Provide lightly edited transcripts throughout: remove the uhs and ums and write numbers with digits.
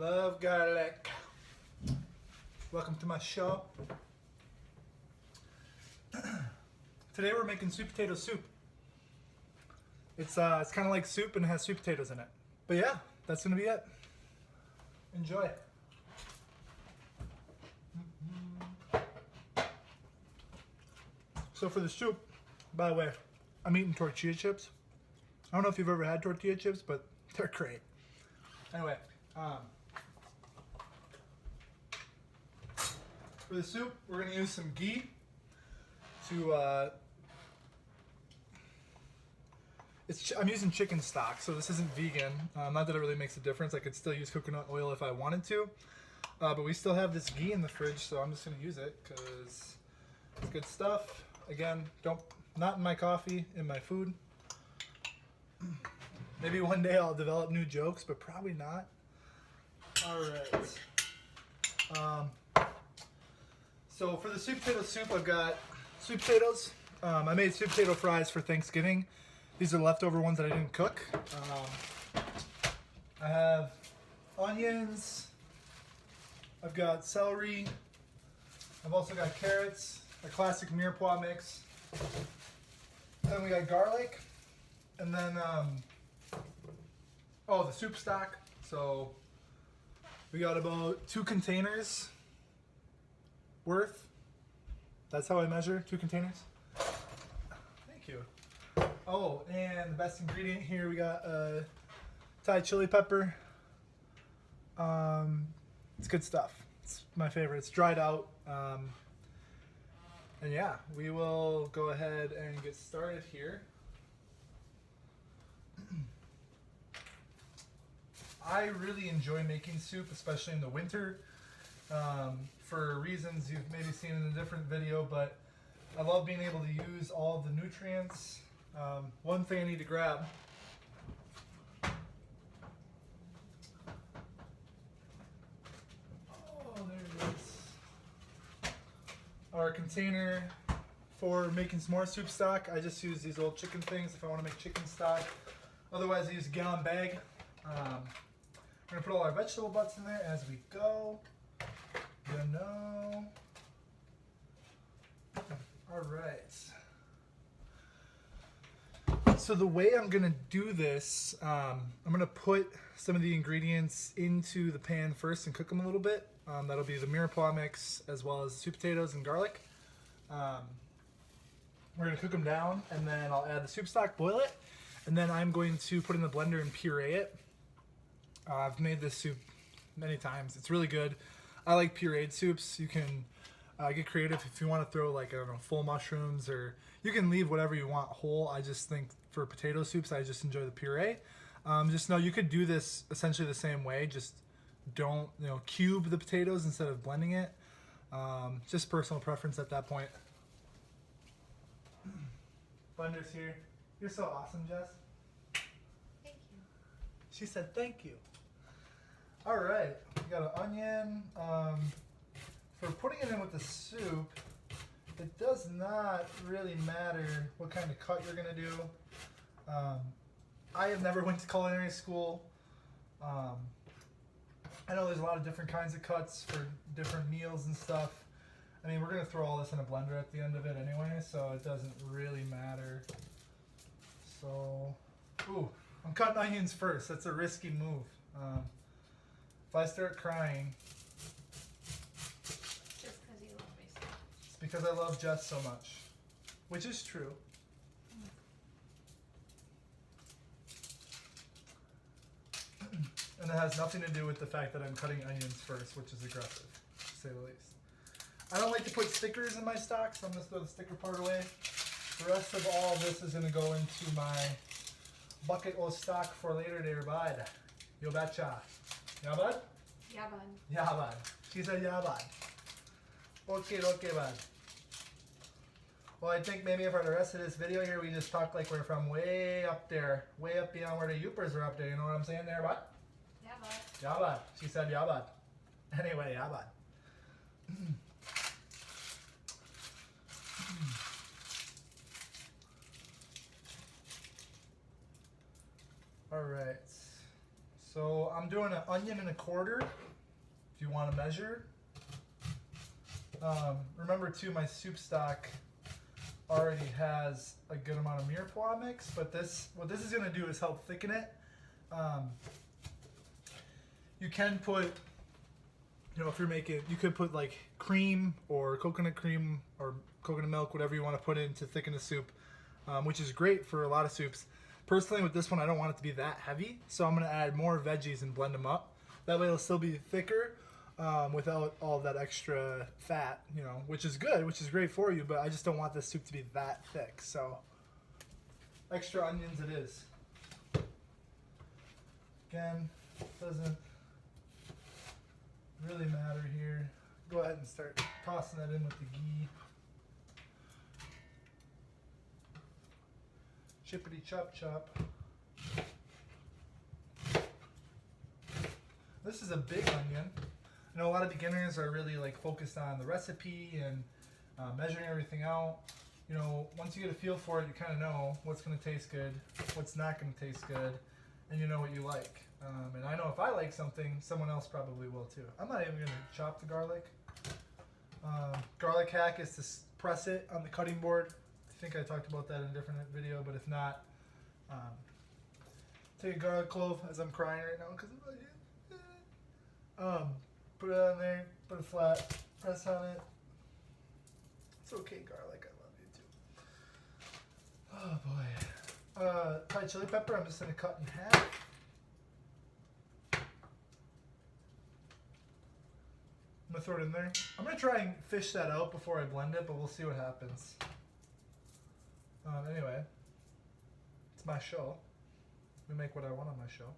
Love garlic. Welcome to my show. Today we're making sweet potato soup. It's kind of like soup and it has sweet potatoes in it. But yeah, that's gonna be it. Enjoy. So for the soup, by the way, I'm eating tortilla chips. I don't know if you've ever had tortilla chips, but they're great. Anyway, for the soup, we're gonna use some ghee to, I'm using chicken stock, so this isn't vegan. Not that it really makes a difference. I could still use coconut oil if I wanted to, but we still have this ghee in the fridge, so I'm just gonna use it because it's good stuff. Again, not in my coffee, in my food. Maybe one day I'll develop new jokes, but probably not. All right. So for the sweet potato soup, I've got sweet potatoes. I made sweet potato fries for Thanksgiving. These are leftover ones that I didn't cook. I have onions. I've got celery. I've also got carrots, a classic mirepoix mix. Then we got garlic. And then, the soup stock. So we got about 2 containers worth. That's how I measure 2 containers. Thank you. Oh, and the best ingredient here, we got Thai chili pepper. It's good stuff. It's my favorite. It's dried out. And yeah, we will go ahead and get started here. I really enjoy making soup, especially in the winter, for reasons you've maybe seen in a different video, but I love being able to use all of the nutrients. One thing I need to grab. Oh, there it is. Our container for making some more soup stock. I just use these old chicken things if I want to make chicken stock. Otherwise, I use a gallon bag. We're gonna put all our vegetable butts in there as we go. You know. All right. So the way I'm gonna do this, I'm gonna put some of the ingredients into the pan first and cook them a little bit. That'll be the mirepoix mix as well as sweet potatoes and garlic. We're gonna cook them down and then I'll add the soup stock, boil it, and then I'm going to put it in the blender and puree it. I've made this soup many times. It's really good. I like pureed soups. You can get creative if you want to throw, like, I don't know, full mushrooms, or you can leave whatever you want whole. I just think for potato soups, I just enjoy the puree. Just know you could do this essentially the same way. Just don't, cube the potatoes instead of blending it. Just personal preference at that point. Blender's here. You're so awesome, Jess. Thank you. She said thank you. All right, we got an onion. For putting it in with the soup, it does not really matter what kind of cut you're gonna do. I have never went to culinary school. I know there's a lot of different kinds of cuts for different meals and stuff. I mean, we're gonna throw all this in a blender at the end of it anyway, so it doesn't really matter. So, I'm cutting onions first. That's a risky move. If I start crying, Just because you love me so much. it's because I love Jess so much, which is true. And it has nothing to do with the fact that I'm cutting onions first, which is aggressive, to say the least. I don't like to put stickers in my stock, so I'm going to throw the sticker part away. The rest of all of this is going to go into my bucket of stock for later there, bud. You betcha. Yeah, bud? Yeah, bud. Yeah, bud. She said, yeah, bud. Okay, bud. Well, I think maybe for the rest of this video here, we just talk like we're from way up there, way up beyond where the Yoopers are up there. You know what I'm saying there, bud? Yeah, bud. Yeah, bud. She said, yeah, bud. Anyway, yeah, bud. All right. So I'm doing an 1.25 if you want to measure. Remember too, my soup stock already has a good amount of mirepoix mix, but what this is going to do is help thicken it. You can put, if you're making, you could put like cream or coconut milk, whatever you want to put in to thicken the soup, which is great for a lot of soups. Personally, with this one, I don't want it to be that heavy, so I'm going to add more veggies and blend them up. That way it'll still be thicker without all that extra fat, which is good, which is great for you, but I just don't want this soup to be that thick. So extra onions it is. Again, doesn't really matter here. Go ahead and start tossing that in with the ghee. Chippity chop chop. This is a big onion. I know a lot of beginners are really focused on the recipe and measuring everything out. Once you get a feel for it, you kind of know what's going to taste good, what's not going to taste good, and you know what you like. And I know if I like something, someone else probably will too. I'm not even going to chop the garlic. Garlic hack is to press it on the cutting board. I think I talked about that in a different video, but if not, take a garlic clove as I'm crying right now because put it on there, put it flat, press on it. It's okay, garlic, I love you too. Oh boy. Thai chili pepper, I'm just going to cut in half. I'm going to throw it in there. I'm going to try and fish that out before I blend it, but we'll see what happens. Anyway, it's my show. We make what I want on my show.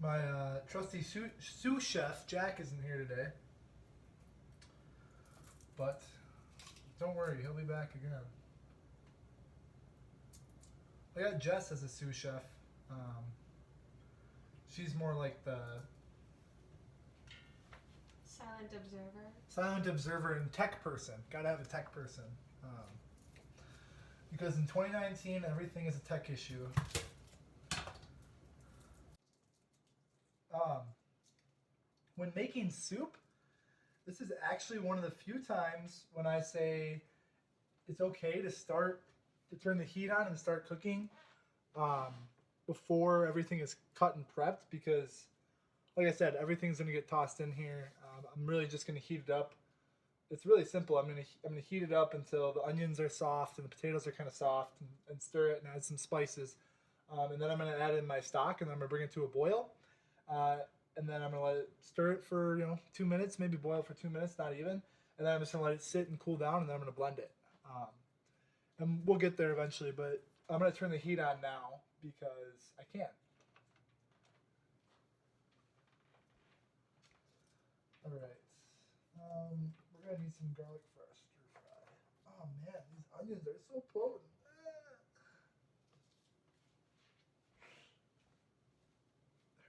My trusty sous chef, Jack, isn't here today. But don't worry, he'll be back again. I got Jess as a sous chef. She's more like the silent observer and tech person. Gotta have a tech person. Because in 2019, everything is a tech issue. When making soup, this is actually one of the few times when I say it's okay to turn the heat on and start cooking before everything is cut and prepped, because like I said, everything's going to get tossed in here. I'm really just going to heat it up. It's really simple. I'm going to heat it up until the onions are soft and the potatoes are kind of soft, and stir it and add some spices. And then I'm going to add in my stock, and then I'm going to bring it to a boil. And then I'm going to let it stir it for 2 minutes, maybe boil for 2 minutes, not even. And then I'm just going to let it sit and cool down, and then I'm going to blend it. And we'll get there eventually, but I'm going to turn the heat on now because I can. All right. We're going to need some garlic for our stir fry. Oh man, these onions are so potent.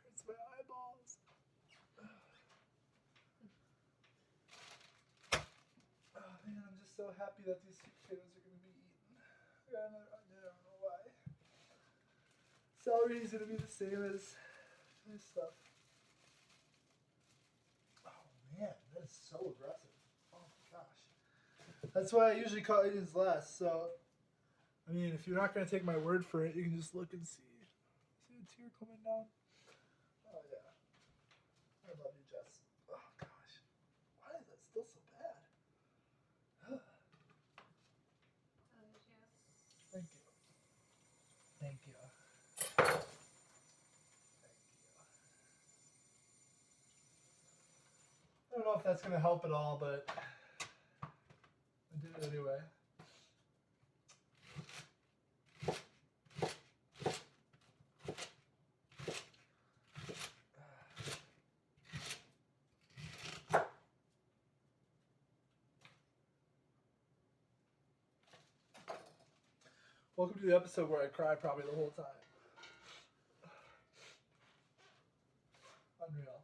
Hurts my eyeballs. Oh man, I'm just so happy that these sweet potatoes are going to be eaten. I got another onion, I don't know why. Celery is going to be the same as this stuff. Oh man, that is so aggressive. Oh my gosh. That's why I usually cut onions last. So, I mean, if you're not going to take my word for it, you can just look and see. See the tear coming down? Oh yeah. I love you, Jess. Oh gosh. Why is that still so bad? Thank you. Thank you. I don't know if that's going to help at all, but I did it anyway. Welcome to the episode where I cry probably the whole time. Unreal.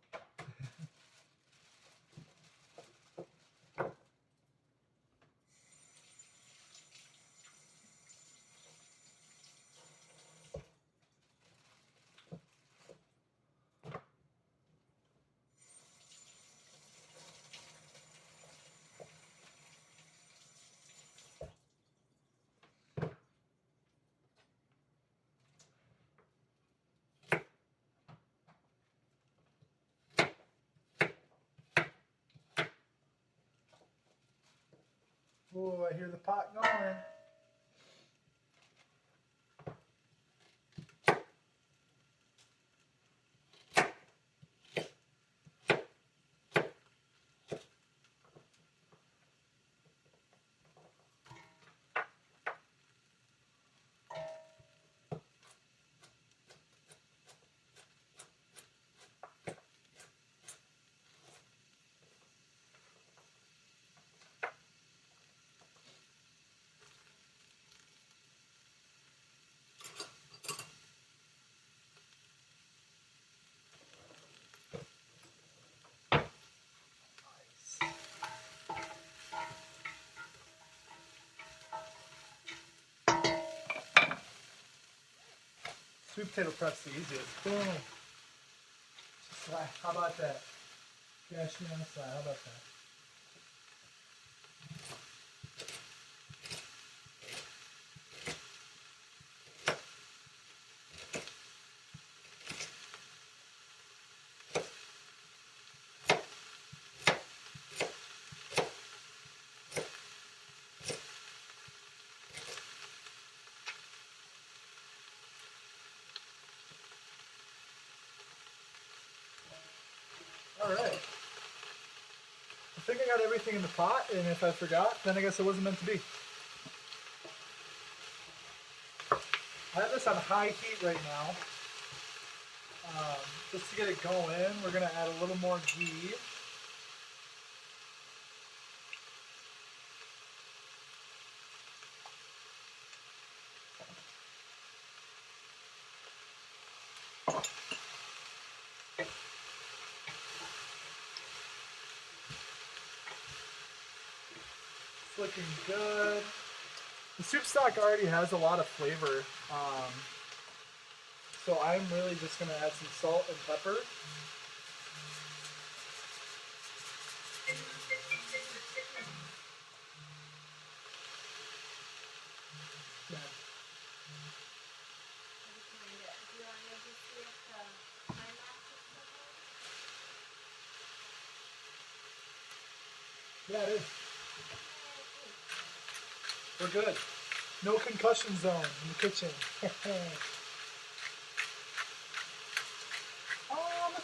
Oh, I hear the pot going. Sweet potato prep's the easiest. Boom. How about that? Cashew on the side. How about that? All right. I think I got everything in the pot, and if I forgot, then I guess it wasn't meant to be. I have this on high heat right now. Just to get it going, we're going to add a little more ghee. It's looking good. The soup stock already has a lot of flavor, so I'm really just going to add some salt and pepper. Yeah. Yeah, it is. We're good. No concussion zone in the kitchen. Let's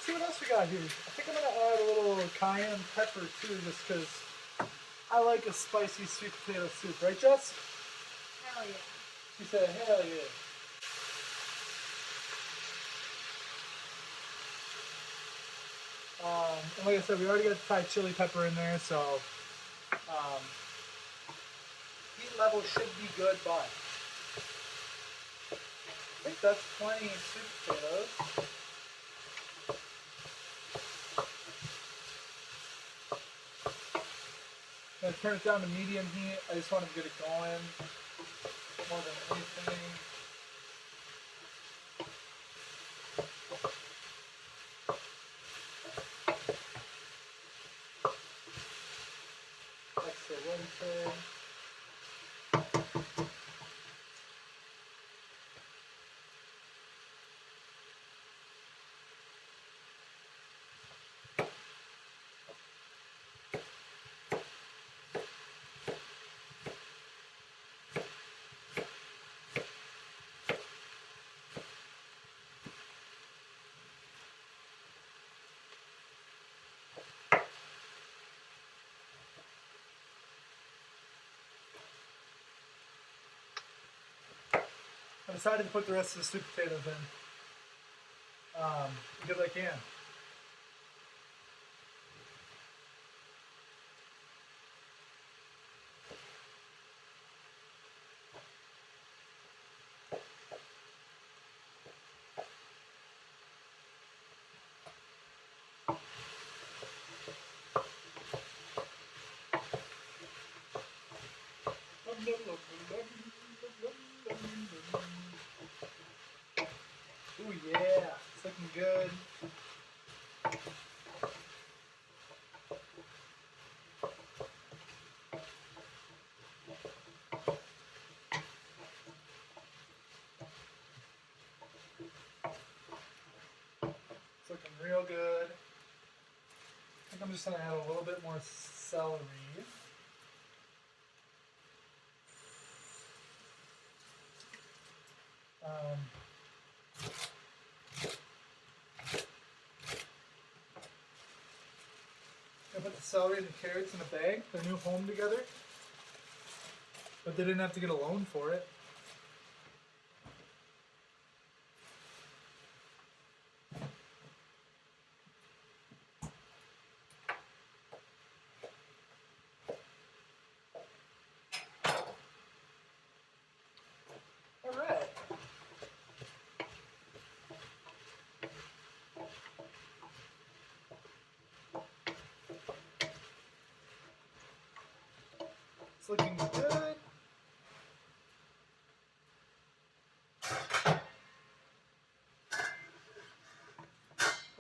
see what else we got here. I think I'm going to add a little cayenne pepper too, just because I like a spicy sweet potato soup. Right, Jess? Hell yeah. She said, hell yeah. And like I said, we already got the Thai chili pepper in there, so heat level should be good, but I think that's plenty sweet potatoes. I'm going to turn it down to medium heat. I just want to get it going more than anything. Excellent. I decided to put the rest of the sweet potatoes in because I can. Ooh yeah, it's looking good. It's looking real good. I think I'm just gonna add a little bit more celery. Um, I put the celery and the carrots in a bag, their new home together. But they didn't have to get a loan for it. All right. It's looking good.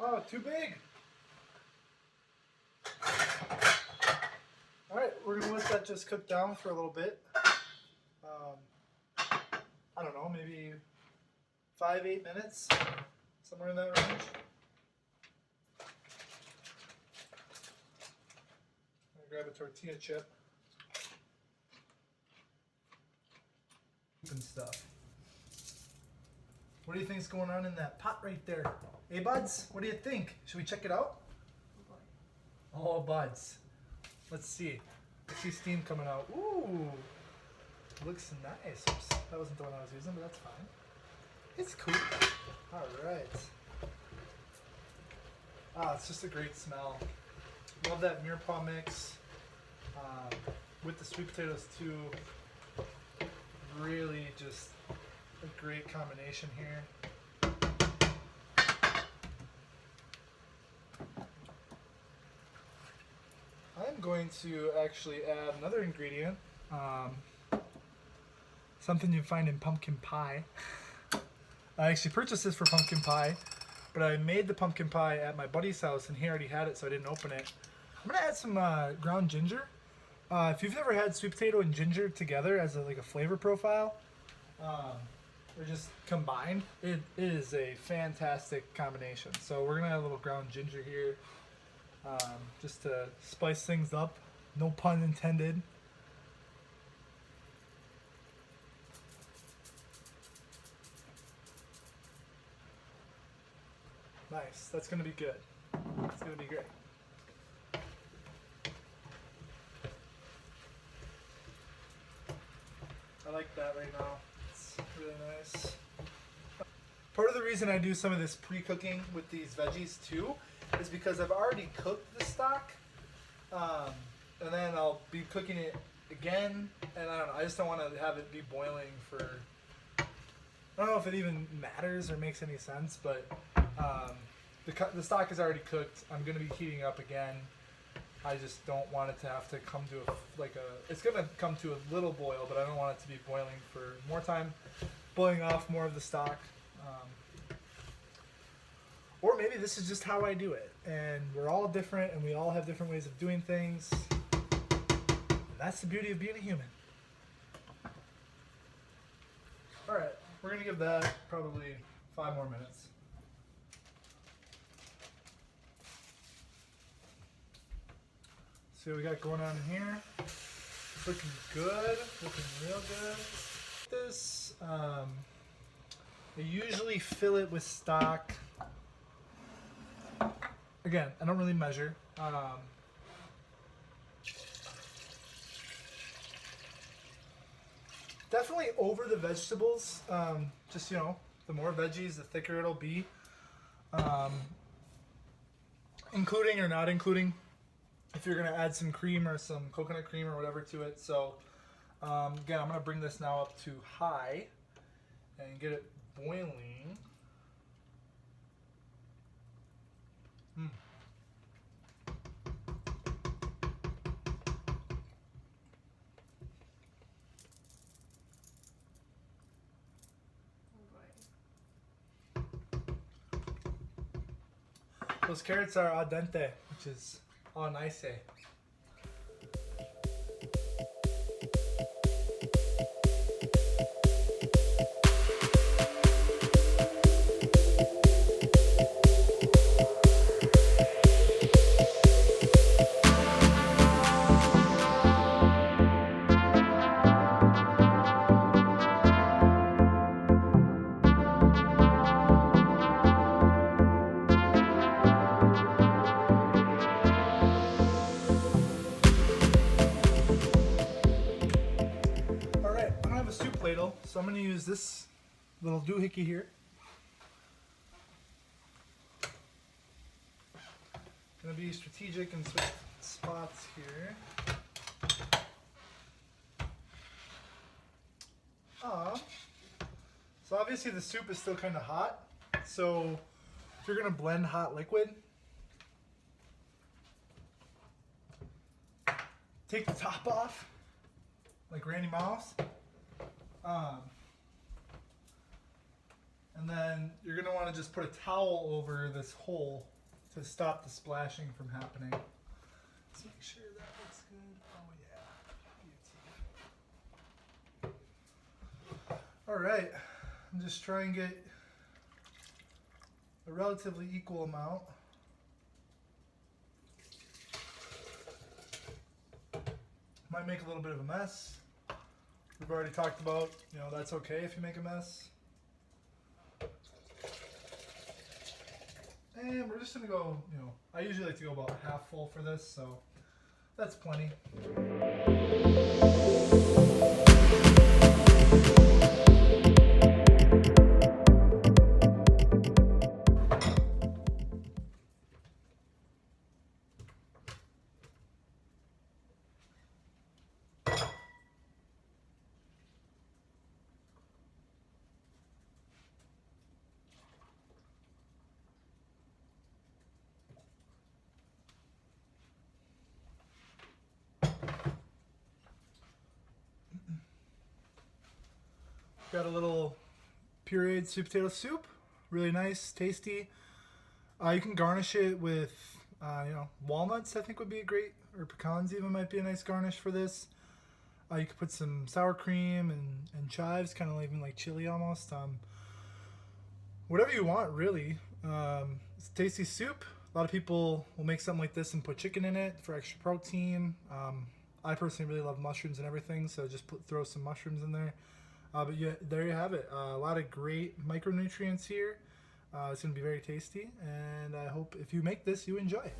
Oh, too big. All right, we're gonna let that just cook down for a little bit. I don't know, maybe 5-8 minutes, somewhere in that range. I'm gonna grab a tortilla chip and stuff. What do you think's going on in that pot right there? Hey, buds, what do you think? Should we check it out? Oh, buds. Let's see. I see steam coming out. Ooh, looks nice. Oops, that wasn't the one I was using, but that's fine. It's cool. All right. Ah, it's just a great smell. Love that mirepoix mix with the sweet potatoes too. Really just a great combination here. I'm going to actually add another ingredient, something you find in pumpkin pie. I actually purchased this for pumpkin pie, but I made the pumpkin pie at my buddy's house and he already had it, so I didn't open it. I'm gonna add some ground ginger. If you've never had sweet potato and ginger together as like a flavor profile, or just combined, it is a fantastic combination. So we're gonna add a little ground ginger here, just to spice things up. No pun intended. Nice. That's gonna be good. It's gonna be great. I like that right now. It's really nice. Part of the reason I do some of this pre-cooking with these veggies too is because I've already cooked the stock, and then I'll be cooking it again, and I don't know, I just don't want to have it be boiling for, I don't know if it even matters or makes any sense, but the stock is already cooked. I'm going to be heating up again. I just don't want it to have to come to it's going to come to a little boil, but I don't want it to be boiling for more time, boiling off more of the stock. Or maybe this is just how I do it, and we're all different, and we all have different ways of doing things. And that's the beauty of being a human. All right, we're going to give that probably 5 more minutes. See what we got going on in here. It's looking good, looking real good. This, I usually fill it with stock. Again, I don't really measure. Definitely over the vegetables. Just, the more veggies, the thicker it'll be. Including or not including, if you're going to add some cream or some coconut cream or whatever to it. So, again, I'm going to bring this now up to high and get it boiling. Those carrots are al dente, which is all nice. soup ladle. So I'm going to use this little doohickey here. Going to be strategic in certain spots here. So obviously the soup is still kind of hot. So if you're going to blend hot liquid, take the top off, like Randy Mouse. And then you're going to want to just put a towel over this hole to stop the splashing from happening. Let's make sure that looks good. Oh yeah. Alright, I'm just trying to get a relatively equal amount. Might make a little bit of a mess. We've already talked about, that's okay if you make a mess. And we're just gonna go, I usually like to go about half full for this, so that's plenty. Got a little pureed sweet potato soup, really nice, tasty. You can garnish it with, walnuts. I think would be a great, or pecans even might be a nice garnish for this. You could put some sour cream and chives, kind of even like chili almost. Whatever you want, really. It's a tasty soup. A lot of people will make something like this and put chicken in it for extra protein. I personally really love mushrooms and everything, so just throw some mushrooms in there. But yeah, there you have it. A lot of great micronutrients here. It's going to be very tasty, and I hope if you make this, you enjoy.